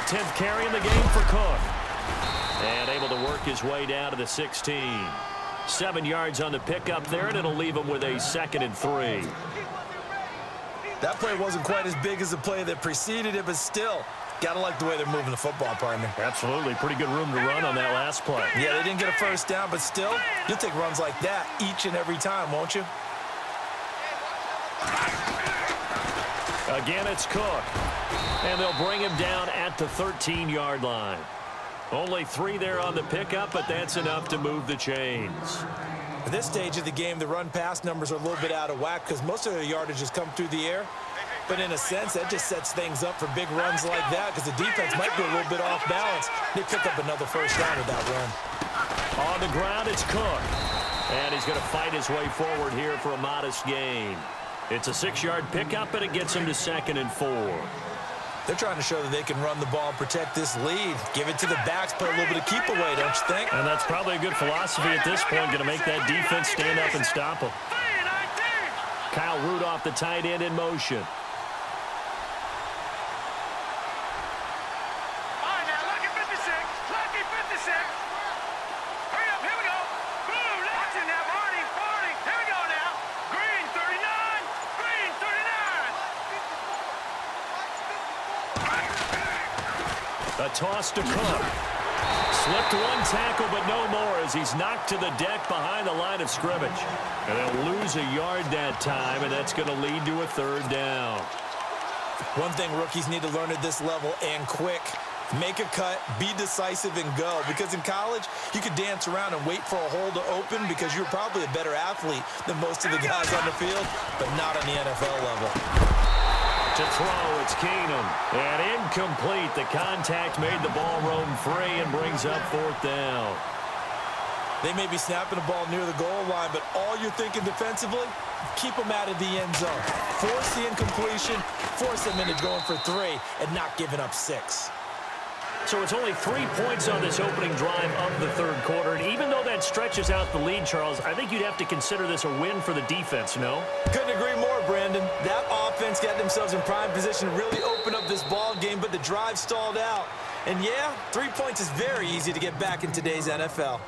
10th carry in the game for Cook. And able to work his way down to the 16. 7 yards on the pickup there, and it'll leave him with a 2nd and 3. That play wasn't quite as big as the play that preceded it, but still, gotta like the way they're moving the football, partner. Absolutely. Pretty good room to run on that last play. Yeah, they didn't get a first down, but still, you'll take runs like that each and every time, won't you? Again, it's Cook. And they'll bring him down at the 13-yard line. Only 3 there on the pickup, but that's enough to move the chains. At this stage of the game, the run-pass numbers are a little bit out of whack because most of their yardage has come through the air. But in a sense, that just sets things up for big runs like that because the defense might be a little bit off balance. They pick up another first down with that run. On the ground, it's Cook. And he's going to fight his way forward here for a modest gain. It's a 6-yard pickup, and it gets him to 2nd and 4. They're trying to show that they can run the ball and protect this lead. Give it to the backs, put a little bit of keep away, don't you think? And that's probably a good philosophy at this point, going to make that defense stand up and stop them. Kyle Rudolph, the tight end, in motion. A toss to Cook. Slipped one tackle, but no more as he's knocked to the deck behind the line of scrimmage. And they'll lose a yard that time, and that's going to lead to a 3rd down. One thing rookies need to learn at this level, and quick, make a cut, be decisive, and go. Because in college, you could dance around and wait for a hole to open because you're probably a better athlete than most of the guys on the field, but not on the NFL level. To throw, it's Keenum. And incomplete. The contact made the ball roam free and brings up 4th down. They may be snapping the ball near the goal line, but all you're thinking defensively, keep them out of the end zone. Force the incompletion, force them into going for 3, and not giving up 6. So it's only 3 points on this opening drive of the 3rd quarter. And even though that stretches out the lead, Charles, I think you'd have to consider this a win for the defense, no? Couldn't agree more, Brandon. That offense got themselves in prime position to really open up this ball game, but the drive stalled out. And yeah, 3 points is very easy to get back in today's NFL.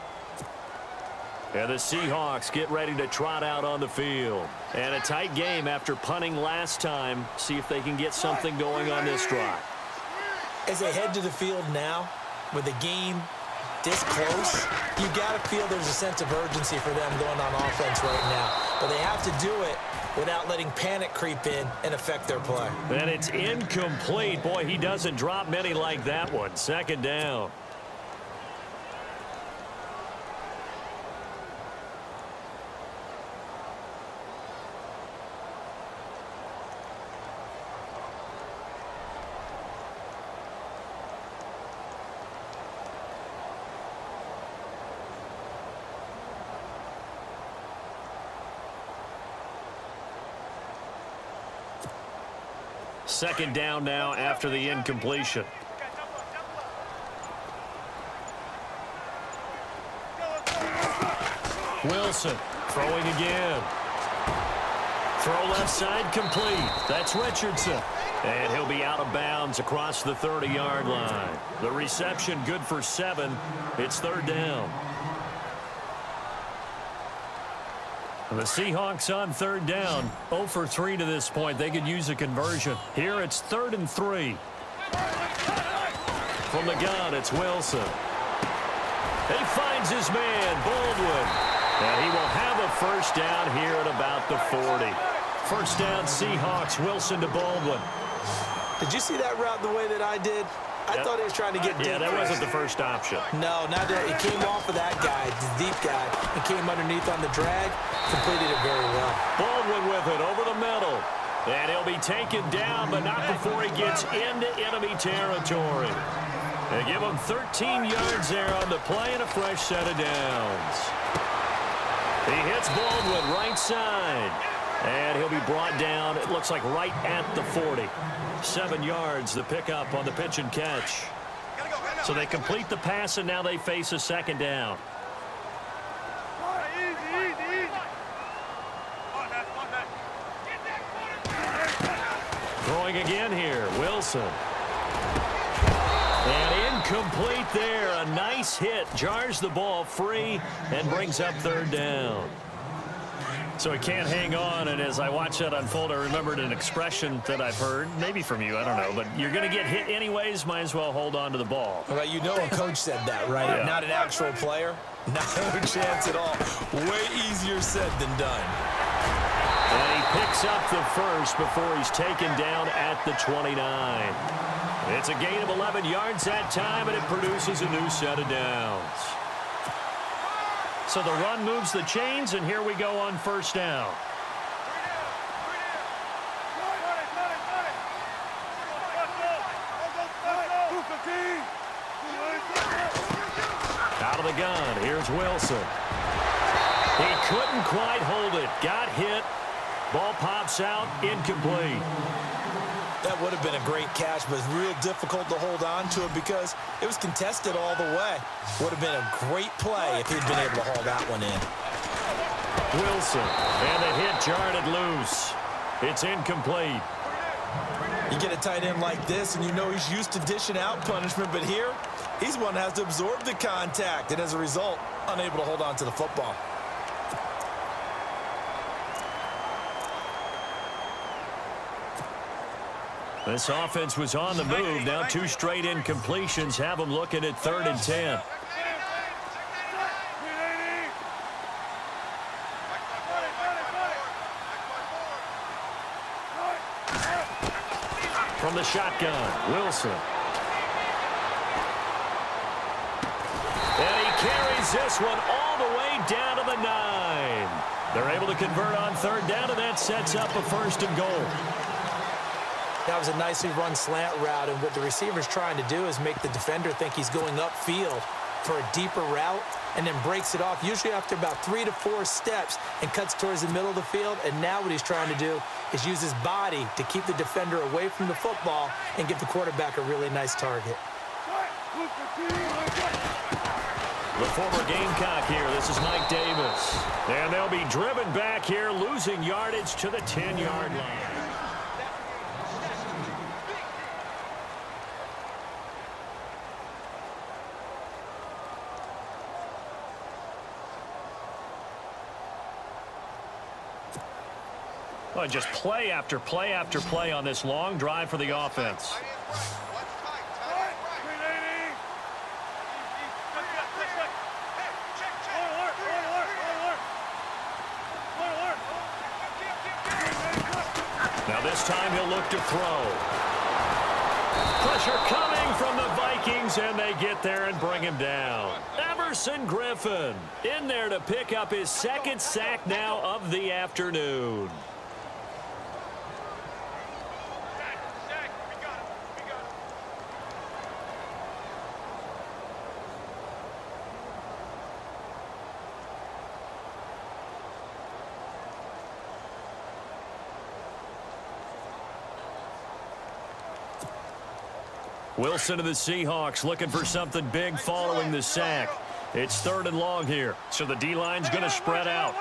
And the Seahawks get ready to trot out on the field. And a tight game after punting last time. See if they can get something going on this drive. As they head to the field now, with the game this close, you got to feel there's a sense of urgency for them going on offense right now. But they have to do it without letting panic creep in and affect their play. And it's incomplete. Boy, he doesn't drop many like that one. 2nd down. Second down now after the incompletion. Wilson throwing again. Throw left side complete. That's Richardson. And he'll be out of bounds across the 30-yard line. The reception good for 7. It's 3rd down. And the Seahawks on 3rd down. 0 for 3 to this point. They could use a conversion. Here it's 3rd and 3. From the gun, it's Wilson. He finds his man, Baldwin. And he will have a first down here at about the 40. First down, Seahawks. Wilson to Baldwin. Did you see that route the way that I did? I thought he was trying to get deep. Yeah, that wasn't the first option. No, not that. It came off of that guy, the deep guy, and came underneath on the drag. Completed it very well. Baldwin with it over the middle. And he'll be taken down, but not before he gets into enemy territory. They give him 13 yards there on the play and a fresh set of downs. He hits Baldwin right side. And he'll be brought down, it looks like right at the 40. 7 yards, the pickup on the pitch and catch. So they complete the pass, and now they face a 2nd down. Throwing again here, Wilson. And incomplete there. A nice hit. Jars the ball free and brings up third down. So he can't hang on, and as I watch that unfold, I remembered an expression that I've heard, maybe from you, I don't know, but you're going to get hit anyways, might as well hold on to the ball. Well, you know a coach said that, right? Yeah. Not an actual player. No chance at all. Way easier said than done. And he picks up the first before he's taken down at the 29. It's a gain of 11 yards that time, and it produces a new set of downs. So the run moves the chains, and here we go on first down. Out of the gun, here's Wilson. He couldn't quite hold it. Got hit. Ball pops out, incomplete. That would have been a great catch, but it's real difficult to hold on to it because it was contested all the way. Would have been a great play if he'd been able to haul that one in. Wilson, and the hit jarred it loose. It's incomplete. You get a tight end like this, and you know he's used to dishing out punishment, but here, he's one that has to absorb the contact, and as a result, unable to hold on to the football. This offense was on the move. Now two straight incompletions have them looking at 3rd and 10. From the shotgun, Wilson. And he carries this one all the way down to the 9. They're able to convert on 3rd down, and that sets up a 1st and goal. That was a nicely run slant route, and what the receiver's trying to do is make the defender think he's going upfield for a deeper route and then breaks it off, usually after about 3 to 4 steps, and cuts towards the middle of the field. And now what he's trying to do is use his body to keep the defender away from the football and give the quarterback a really nice target. The former Gamecock here. This is Mike Davis. And they'll be driven back here, losing yardage to the 10-yard line. Well, just play after play after play on this long drive for the offense. Now this time he'll look to throw. Pressure coming from the Vikings, and they get there and bring him down. Everson Griffin in there to pick up his 2nd sack now of the afternoon. Wilson of the Seahawks looking for something big following the sack. It's 3rd and long here, so the D-line's going to spread out.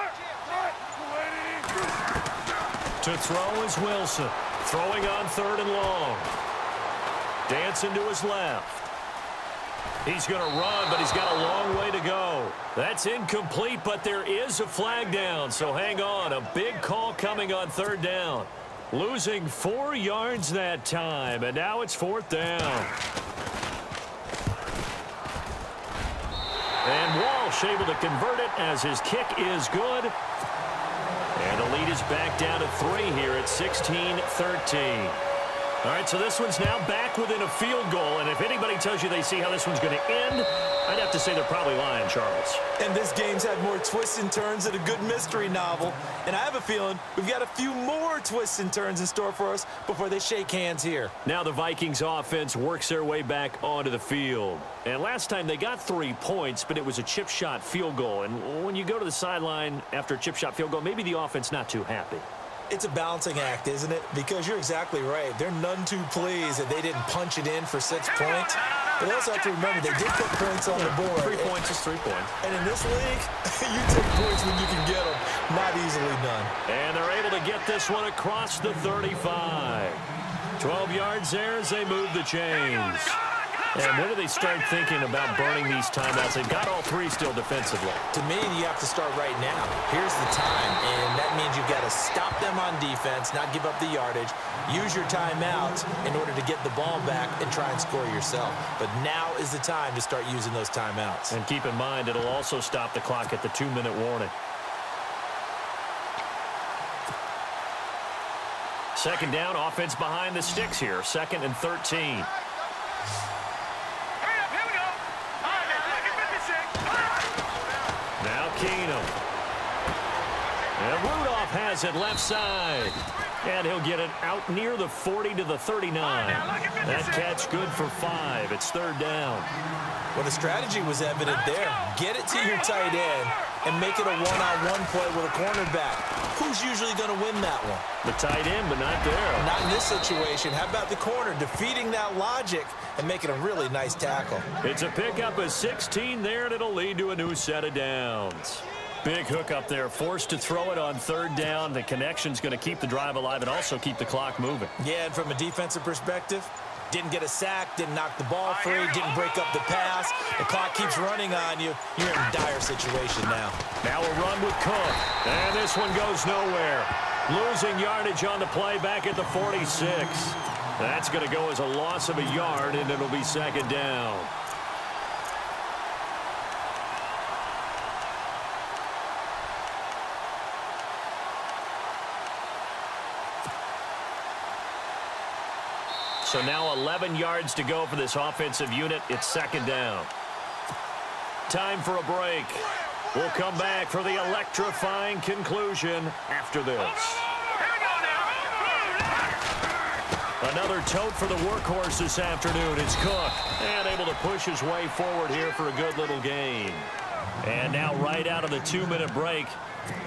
To throw is Wilson, throwing on 3rd and long. Dancing to his left. He's going to run, but he's got a long way to go. That's incomplete, but there is a flag down, so hang on. A big call coming on 3rd down. Losing 4 yards that time, and now it's 4th down. And Walsh able to convert it as his kick is good. And the lead is back down to 3 here at 16-13. All right, so this one's now back within a field goal, and if anybody tells you they see how this one's going to end, I'd have to say they're probably lying, Charles. And this game's had more twists and turns than a good mystery novel. And I have a feeling we've got a few more twists and turns in store for us before they shake hands here. Now the Vikings offense works their way back onto the field. And last time they got 3 points, but it was a chip shot field goal. And when you go to the sideline after a chip shot field goal, maybe the offense not too happy. It's a balancing act, isn't it? Because you're exactly right. They're none too pleased that they didn't punch it in for 6 points. But they also have to remember they did put points on the board. 3 points is 3 points. And in this league, you take points when you can get them. Not easily done. And they're able to get this one across the 35. 12 yards there as they move the chains. And when do they start thinking about burning these timeouts? They've got all three still defensively. To me, you have to start right now. Here's the time, and that means you've got to stop them on defense, not give up the yardage, use your timeouts in order to get the ball back and try and score yourself. But now is the time to start using those timeouts. And keep in mind, it'll also stop the clock at the 2-minute warning. Second down, offense behind the sticks here. 2nd and 13. Now Keenum. And Rudolph has it left side. And he'll get it out near the 40 to the 39. That catch good for 5. It's 3rd down. Well, the strategy was evident there. Get it to your tight end and make it a one-on-one play with a cornerback. Who's usually going to win that one? The tight end, but not there. Not in this situation. How about the corner defeating that logic and making a really nice tackle? It's a pickup of 16 there, and it'll lead to a new set of downs. Big hook up there, forced to throw it on 3rd down. The connection's going to keep the drive alive and also keep the clock moving. Yeah, and from a defensive perspective, didn't get a sack, didn't knock the ball free, didn't break up the pass. The clock keeps running on you. You're in a dire situation now. Now a run with Cook. And this one goes nowhere. Losing yardage on the play back at the 46. That's going to go as a loss of a yard, and it'll be 2nd down. So now 11 yards to go for this offensive unit. It's 2nd down. Time for a break. We'll come back for the electrifying conclusion after this. Another tote for the workhorse this afternoon. It's Cook, and able to push his way forward here for a good little gain. And now right out of the 2-minute break,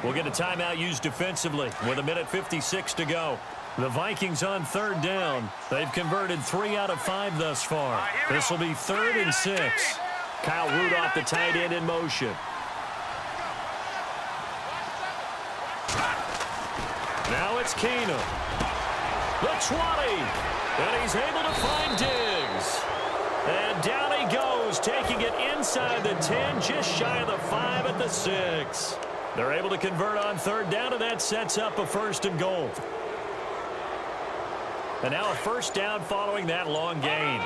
we'll get a timeout used defensively with 1:56 to go. The Vikings on 3rd down. They've converted 3 out of 5 thus far. This will be 3rd and 6. Kyle Rudolph, the tight end, in motion. Now it's Keenum. The 20. And he's able to find Diggs. And down he goes, taking it inside the 10, just shy of the 5 at the 6. They're able to convert on 3rd down, and that sets up a 1st and goal. And now a 1st down following that long gain.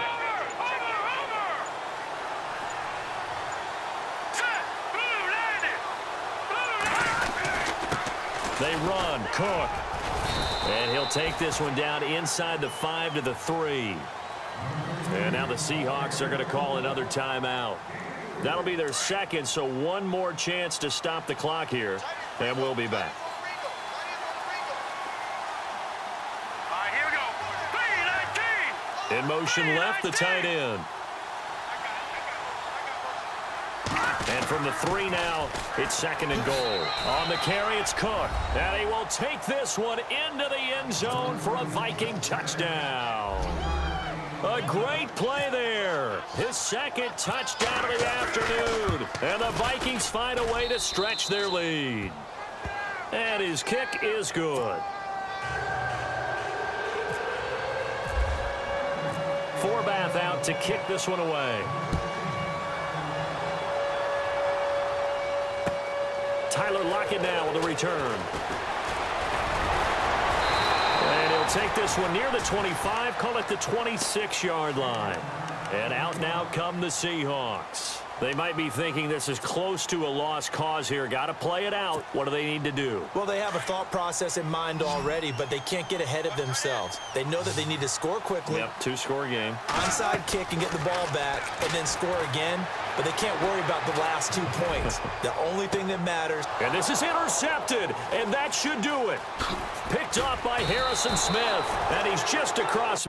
They run. Cook. And he'll take this one down inside the 5 to the 3. And now the Seahawks are going to call another timeout. That'll be their 2nd, so one more chance to stop the clock here. And we'll be back. In motion left, the tight end. And from the 3 now, it's 2nd and goal. On the carry, it's Cook. And he will take this one into the end zone for a Viking touchdown. A great play there. His 2nd touchdown of the afternoon. And the Vikings find a way to stretch their lead. And his kick is good. Forbath out to kick this one away. Tyler Lockett now with a return. And he'll take this one near the 25, call it the 26-yard line. And out now come the Seahawks. They might be thinking this is close to a lost cause here. Got to play it out. What do they need to do? Well, they have a thought process in mind already, but they can't get ahead of themselves. They know that they need to score quickly. Yep, 2-score game. Onside kick and get the ball back and then score again, but they can't worry about the last 2 points. The only thing that matters. And this is intercepted, and that should do it. Picked off by Harrison Smith, and he's just across